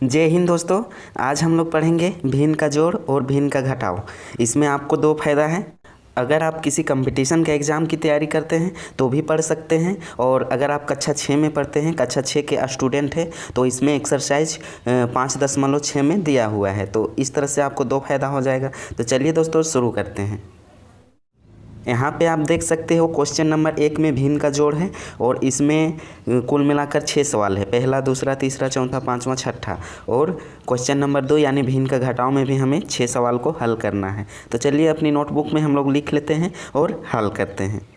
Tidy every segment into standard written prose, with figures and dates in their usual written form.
जय हिंद दोस्तों। आज हम लोग पढ़ेंगे भिन्न का जोड़ और भिन्न का घटाव। इसमें आपको दो फायदा है। अगर आप किसी कंपटीशन के एग्ज़ाम की तैयारी करते हैं तो भी पढ़ सकते हैं, और अगर आप कक्षा 6 में पढ़ते हैं, कक्षा 6 के स्टूडेंट हैं, तो इसमें एक्सरसाइज 5.6 में दिया हुआ है। तो इस तरह से आपको दो फायदा हो जाएगा। तो चलिए दोस्तों शुरू करते हैं। यहाँ पे आप देख सकते हो क्वेश्चन नंबर 1 में भिन्न का जोड़ है, और इसमें कुल मिलाकर 6 सवाल है। पहला, दूसरा, तीसरा, चौथा, पांचवा, छठा। और क्वेश्चन नंबर 2 यानी भिन्न का घटाव में भी हमें 6 सवाल को हल करना है। तो चलिए अपनी नोटबुक में हम लोग लिख लेते हैं और हल करते हैं।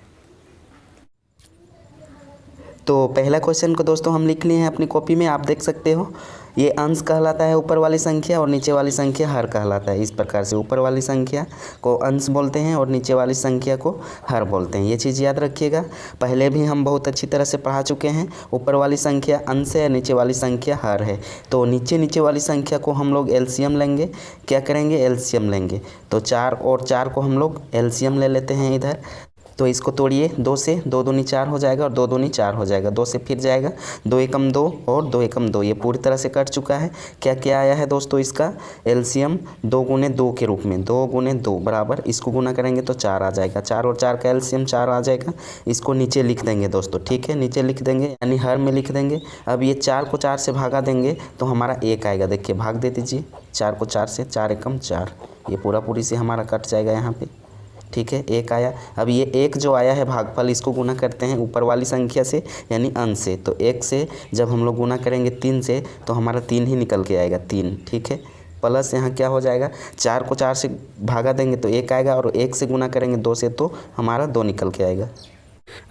तो पहला क्वेश्चन को दोस्तों हम लिख लिए हैं अपनी कॉपी में। आप देख सकते हो ये अंश कहलाता है ऊपर वाली संख्या, और नीचे वाली संख्या हर कहलाता है। इस प्रकार से ऊपर वाली संख्या को अंश बोलते हैं और नीचे वाली संख्या को हर बोलते हैं। ये चीज़ याद रखिएगा। पहले भी हम बहुत अच्छी तरह से पढ़ा चुके हैं। ऊपर वाली संख्या अंश है, नीचे वाली संख्या हर है। तो नीचे वाली संख्या को हम लोग एलसीएम लेंगे। क्या करेंगे? एलसीएम लेंगे। तो 4 और 4 को हम लोग एलसीएम ले लेते हैं इधर। तो इसको तोड़िए, 2 से 2 दूनी 4 हो जाएगा, और 2 दूनी 4 हो जाएगा। 2 से फिर जाएगा 2 एकम 2 और 2 एकम 2। ये पूरी तरह से कट चुका है। क्या क्या आया है दोस्तों? इसका एलसीएम 2 गुने 2 के रूप में, 2 गुने 2 बराबर, इसको गुना करेंगे तो 4 आ जाएगा। 4 और 4 का एलसीएम 4 आ जाएगा। इसको नीचे लिख देंगे दोस्तों, ठीक है? नीचे लिख देंगे यानी हर में लिख देंगे। अब ये 4 को 4 से भागा देंगे तो हमारा 1 आएगा। देखिए भाग दे दीजिए 4 को 4 से, 4 एकम 4। ये पूरी से हमारा कट जाएगा यहाँ पे, ठीक है? 1 आया। अब ये 1 जो आया है भागफल, इसको गुना करते हैं ऊपर वाली संख्या से यानी अंश से। तो 1 से जब हम लोग गुना करेंगे 3 से तो हमारा 3 ही निकल के आएगा, 3, ठीक है? प्लस यहाँ क्या हो जाएगा? 4 को 4 से भागा देंगे तो 1 आएगा, और 1 से गुना करेंगे 2 से तो हमारा 2 निकल के आएगा।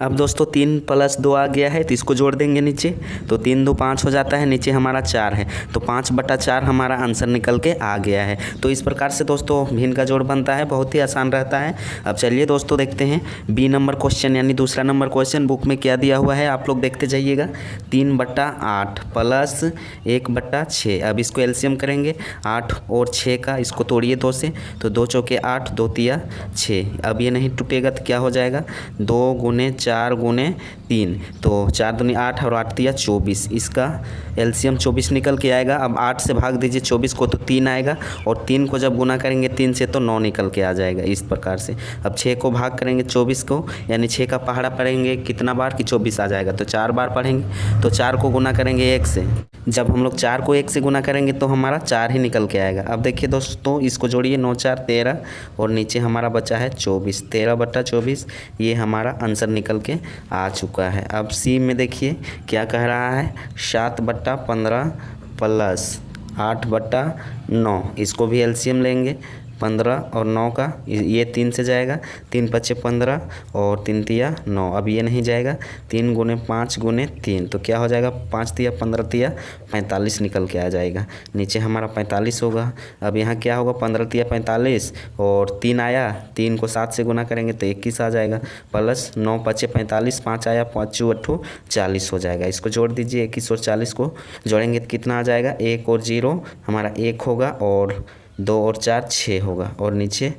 अब दोस्तों 3 + 2 आ गया है, तो इसको जोड़ देंगे नीचे। तो 3 2 5 हो जाता है, नीचे हमारा 4 है, तो 5/4 हमारा आंसर निकल के आ गया है। तो इस प्रकार से दोस्तों भिन्न का जोड़ बनता है, बहुत ही आसान रहता है। अब चलिए दोस्तों देखते हैं बी नंबर क्वेश्चन यानी दूसरा नंबर क्वेश्चन बुक में क्या दिया हुआ है। आप लोग देखते जाइएगा। 3/8 + 1/6। अब इसको एलसीएम करेंगे 8 और 6 का। इसको तोड़िए 2 से, तो 2 चौके 8, 2 तिया 6। अब ये नहीं टूटेगा तो क्या हो जाएगा? 2 गुने 4 गुने 3, तो 4 दूनी 8 और 8 तिया 24। इसका एलसीएम 24 निकल के आएगा। अब 8 से भाग दीजिए 24 को तो 3 आएगा, और 3 को जब गुना करेंगे 3 से तो 9 निकल के आ जाएगा। इस प्रकार से अब 6 को भाग करेंगे 24 को, यानी 6 का पहाड़ा पढ़ेंगे कितना बार कि 24 आ जाएगा, तो 4 बार पढ़ेंगे। तो 4 को गुना करेंगे 1 से। जब हम लोग 4 को 1 से गुना करेंगे तो हमारा 4 ही निकल के आएगा। अब देखिए दोस्तों इसको जोड़िए, 9 4 13, और नीचे हमारा बचा है 24। 13/24 ये हमारा आंसर निकल के आ चुका है। अब सी में देखिए क्या कह रहा है? 7/15 + 8/9। इसको भी एलसीएम लेंगे। 15 और 9 का, ये 3 से जाएगा, 3 × 15 और 3 तिया 9। अब ये नहीं जाएगा, 3 गुने 5 गुने 3, तो क्या हो जाएगा? 5 तिया 15 तिया 45 निकल के आ जाएगा। नीचे हमारा 45 होगा। अब यहाँ क्या होगा? 15 तिया 45 और 3 आया, 3 को 7 से गुना करेंगे तो 21 आ जाएगा, प्लस 9 × 5 45, 5 आया, 5 × 8 40 हो जाएगा। इसको जोड़ दीजिए, 21 और 40 को जोड़ेंगे तो कितना आ जाएगा? 1 और 0 हमारा 1 होगा, और 2 और 4 6 होगा, और नीचे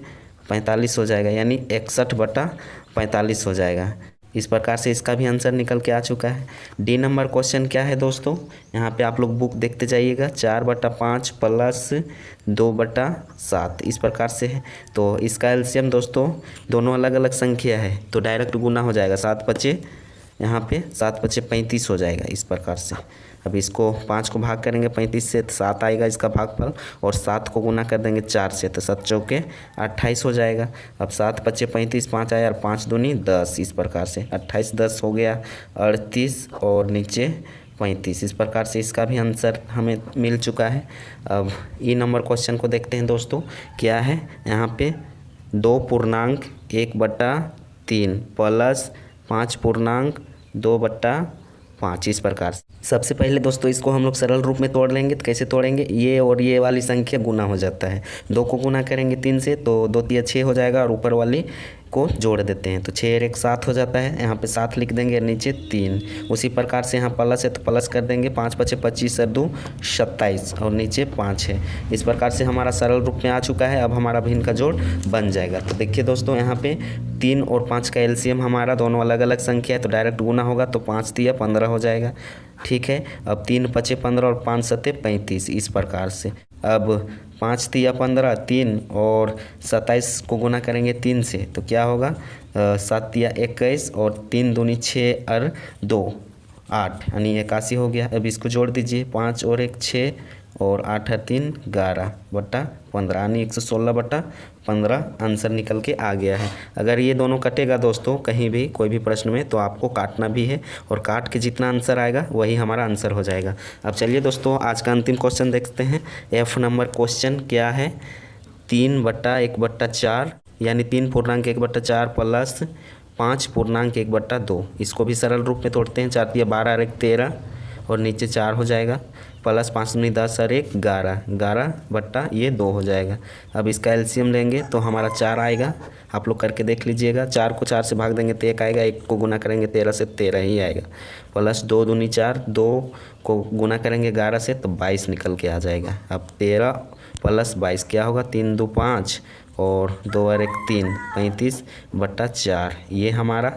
45 हो जाएगा, यानी 61/45 हो जाएगा। इस प्रकार से इसका भी आंसर निकल के आ चुका है। डी नंबर क्वेश्चन क्या है दोस्तों? यहाँ पे आप लोग बुक देखते जाइएगा। 4/5 + 2/7 इस प्रकार से है। तो इसका एलसीएम दोस्तों दोनों अलग अलग संख्या है, तो डायरेक्ट गुना हो जाएगा। 7 × 5 यहाँ पे 7 × 5 35 हो जाएगा इस प्रकार से। अब इसको 5 को भाग करेंगे 35 से तो 7 आएगा इसका भागफल, और 7 को गुना कर देंगे 4 से तो 7 चौके 28 हो जाएगा। अब 7 × 5 35, 5 आया, और 5 दूनी 10। इस प्रकार से 28 10 हो गया 38, और नीचे 35। इस प्रकार से इसका भी आंसर हमें मिल चुका है। अब ई नंबर क्वेश्चन को देखते हैं दोस्तों क्या है। यहाँ पे 2.1/3 + 5.2/5 इस प्रकार से। सबसे पहले दोस्तों इसको हम लोग सरल रूप में तोड़ लेंगे। तो कैसे तोड़ेंगे? ये और ये वाली संख्या गुना हो जाता है। 2 को गुना करेंगे 3 से तो 2 तिया 6 हो जाएगा, और ऊपर वाली को जोड़ देते हैं तो 6 और 1 7 हो जाता है। यहाँ पे 7 लिख देंगे, नीचे 3। उसी प्रकार से यहाँ प्लस है तो प्लस कर देंगे। 5 × 5 25 और 2 27, और नीचे 5 है। इस प्रकार से हमारा सरल रूप में आ चुका है। अब हमारा भिन्न का जोड़ बन जाएगा। तो देखिए दोस्तों यहाँ पे 3 और 5 का एलसीएम हमारा दोनों अलग अलग संख्या है, तो डायरेक्ट गुना होगा तो 5 तिया 15 हो जाएगा। ठीक है। अब 3 5 15 और 5 7 35 इस प्रकार से। अब 5 तिया 15, 3 और 27 को गुना करेंगे 3 से तो क्या होगा 7 तिया 21 और 3 दूनी 6 और 2 8 यानी 81 हो गया। अब इसको जोड़ दीजिए 5 और 1 6 और 8 और 3 11 बटा 15 यानी 116 बटा 15 आंसर निकल के आ गया है। अगर ये दोनों कटेगा दोस्तों कहीं भी कोई भी प्रश्न में तो आपको काटना भी है और काट के जितना आंसर आएगा वही हमारा आंसर हो जाएगा। अब चलिए दोस्तों आज का अंतिम क्वेश्चन देखते हैं। F नंबर क्वेश्चन क्या है 3/1/4 यानी 3.1/4 प्लस 5.1/2। इसको भी सरल रूप में तोड़ते हैं 4 तिया 12 और 1 13 और नीचे 4 हो जाएगा प्लस 5 दूनी 10 और 1 11 11 बट्टा ये 2 हो जाएगा। अब इसका एलसीएम लेंगे तो हमारा 4 आएगा। आप लोग करके देख लीजिएगा 4 को 4 से भाग देंगे तो 1 आएगा, 1 को गुना करेंगे 13 से 13 ही आएगा प्लस 2 दूनी 4 2 को गुना करेंगे 11 से तो 22 निकल के आ जाएगा। अब 13 प्लस 22 क्या होगा 3 2 5 और 2 और 1 3 35/4 ये हमारा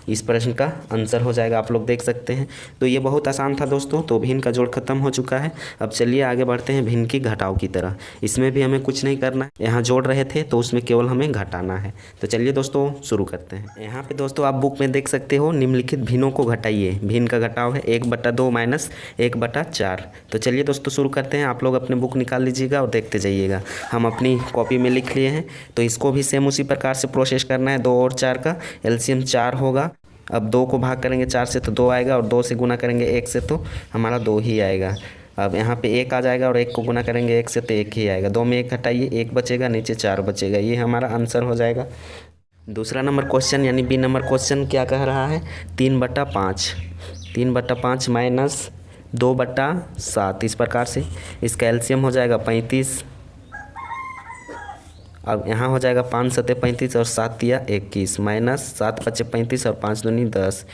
इस प्रश्न का आंसर हो जाएगा। आप लोग देख सकते हैं। तो ये बहुत आसान था दोस्तों। तो भिन्न का जोड़ खत्म हो चुका है। अब चलिए आगे बढ़ते हैं भिन्न की घटाव की तरह। इसमें भी हमें कुछ नहीं करना है, यहाँ जोड़ रहे थे तो उसमें केवल हमें घटाना है। तो चलिए दोस्तों शुरू करते हैं। यहाँ पे दोस्तों आप बुक में देख सकते हो निम्नलिखित भिन्नों को घटाइए। भिन्न का घटाव है 1/2 माइनस 1/4। तो चलिए दोस्तों शुरू करते हैं। आप लोग अपने बुक निकाल लीजिएगा और देखते जाइएगा। हम अपनी कॉपी में लिख लिए हैं तो इसको भी सेम उसी प्रकार से प्रोसेस करना है। 2 और 4 का एलसीएम 4 होगा। अब 2 को भाग करेंगे 4 से तो 2 आएगा और 2 से गुना करेंगे 1 से तो हमारा 2 ही आएगा। अब यहाँ पे 1 आ जाएगा और 1 को गुना करेंगे 1 से तो 1 ही आएगा। 2 में 1 हटाइए 1 बचेगा, नीचे 4 बचेगा। ये हमारा आंसर हो जाएगा। दूसरा नंबर क्वेश्चन यानी बी नंबर क्वेश्चन क्या कह रहा है 3/5 3/5 माइनस 2/7 इस प्रकार से। इसका एलसीएम हो जाएगा 35। अब यहाँ हो जाएगा 5 7 35 और 7 तिया 21 माइनस 7 5 35 और 5 दूनी 10।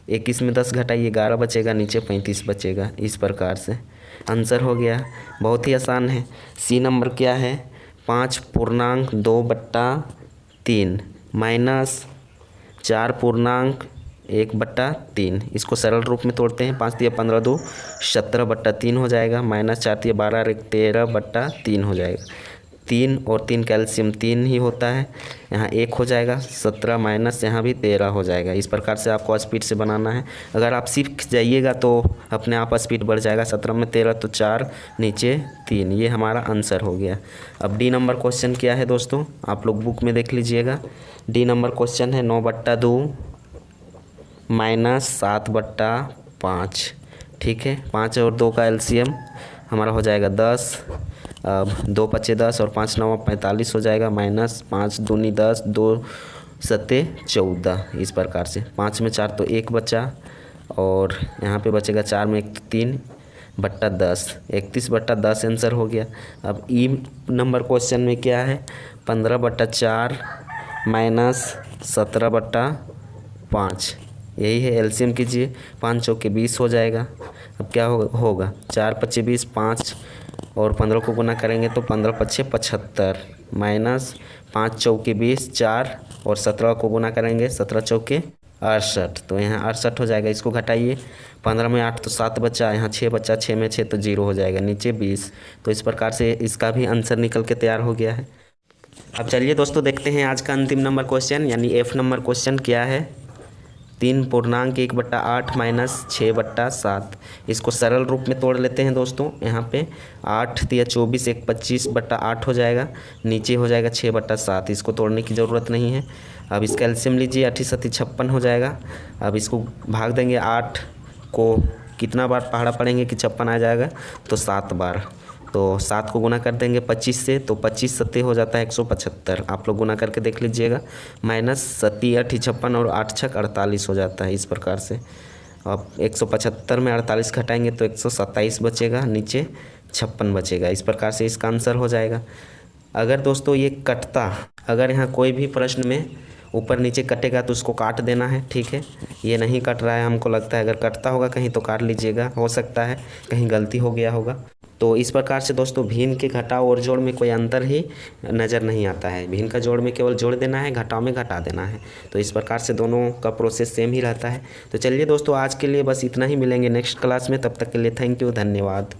21 में 10 घटाइए 11 बचेगा, नीचे 35 बचेगा। इस प्रकार से आंसर हो गया। बहुत ही आसान है। सी नंबर क्या है 5.2/3 माइनस 4.1/3। इसको सरल रूप में तोड़ते हैं 5 तिया 15 2 17/3 हो जाएगा माइनस 4 तिया 12 और 1 13/3 हो जाएगा। 3 और 3 कैल्शियम 3 ही होता है। यहाँ 1 हो जाएगा 17 माइनस यहाँ भी 13 हो जाएगा। इस प्रकार से आपको स्पीड से बनाना है। अगर आप सीख जाइएगा तो अपने आप स्पीड बढ़ जाएगा। 17 में 13 तो 4 नीचे 3 ये हमारा आंसर हो गया। अब डी नंबर क्वेश्चन क्या है दोस्तों आप लोग बुक में देख लीजिएगा। डी नंबर क्वेश्चन है 9/2 माइनस 7/5। ठीक है 5 और 2 का एलसीएम हमारा हो जाएगा 10। अब 2 5 10 और 5 9 45 हो जाएगा माइनस 5 दूनी 10 2 7 14 इस प्रकार से। 5 में 4 तो 1 बचा और यहाँ पे बचेगा 4 में 1 तो 3/10 31/10 आंसर हो गया। अब ई नंबर क्वेश्चन में क्या है 15/4 माइनस 17/5 यही है। एलसीएम कीजिए 5 चौके 20 हो जाएगा। अब क्या होगा 4 5 20 5 और 15 को गुना करेंगे तो 15 5 75 माइनस 5 चौके 20 4 और 17 को गुना करेंगे 17 चौके 68 तो यहाँ 68 हो जाएगा। इसको घटाइए 15 में 8 तो 7 बचा, यहाँ 6 बचा, 6 में 6 तो 0 हो जाएगा, नीचे 20। तो इस प्रकार से इसका भी आंसर निकल के तैयार हो गया है। अब चलिए दोस्तों देखते हैं आज का अंतिम नंबर क्वेश्चन यानी एफ नंबर क्वेश्चन क्या है 3.1/8 माइनस 6/7। इसको सरल रूप में तोड़ लेते हैं दोस्तों। यहाँ पे 8 तिया 24 1 25/8 हो जाएगा, नीचे हो जाएगा 6/7। इसको तोड़ने की ज़रूरत नहीं है। अब इसका एलसीएम लीजिए 8 7 56 हो जाएगा। अब इसको भाग देंगे 8 को कितना बार पहाड़ा पड़ेंगे कि 56 आ जाएगा तो 7 बार। तो 7 को गुना कर देंगे 25 से तो 25 7 हो जाता है 175। आप लोग गुना करके देख लीजिएगा माइनस 7 8 56 और 8 6 48 हो जाता है। इस प्रकार से अब 175 में 48 घटाएंगे तो 127 बचेगा, नीचे 56 बचेगा। इस प्रकार से इसका आंसर हो जाएगा। अगर दोस्तों ये कटता, अगर यहाँ कोई भी प्रश्न में ऊपर नीचे कटेगा तो उसको काट देना है। ठीक है ये नहीं कट रहा है हमको लगता है। अगर कटता होगा कहीं तो काट लीजिएगा, हो सकता है कहीं गलती हो गया होगा। तो इस प्रकार से दोस्तों भिन्न के घटाव और जोड़ में कोई अंतर ही नज़र नहीं आता है। भिन्न का जोड़ में केवल जोड़ देना है, घटाव में घटा देना है। तो इस प्रकार से दोनों का प्रोसेस सेम ही रहता है। तो चलिए दोस्तों, आज के लिए बस इतना ही। मिलेंगे नेक्स्ट क्लास में, तब तक के लिए थैंक यू, धन्यवाद।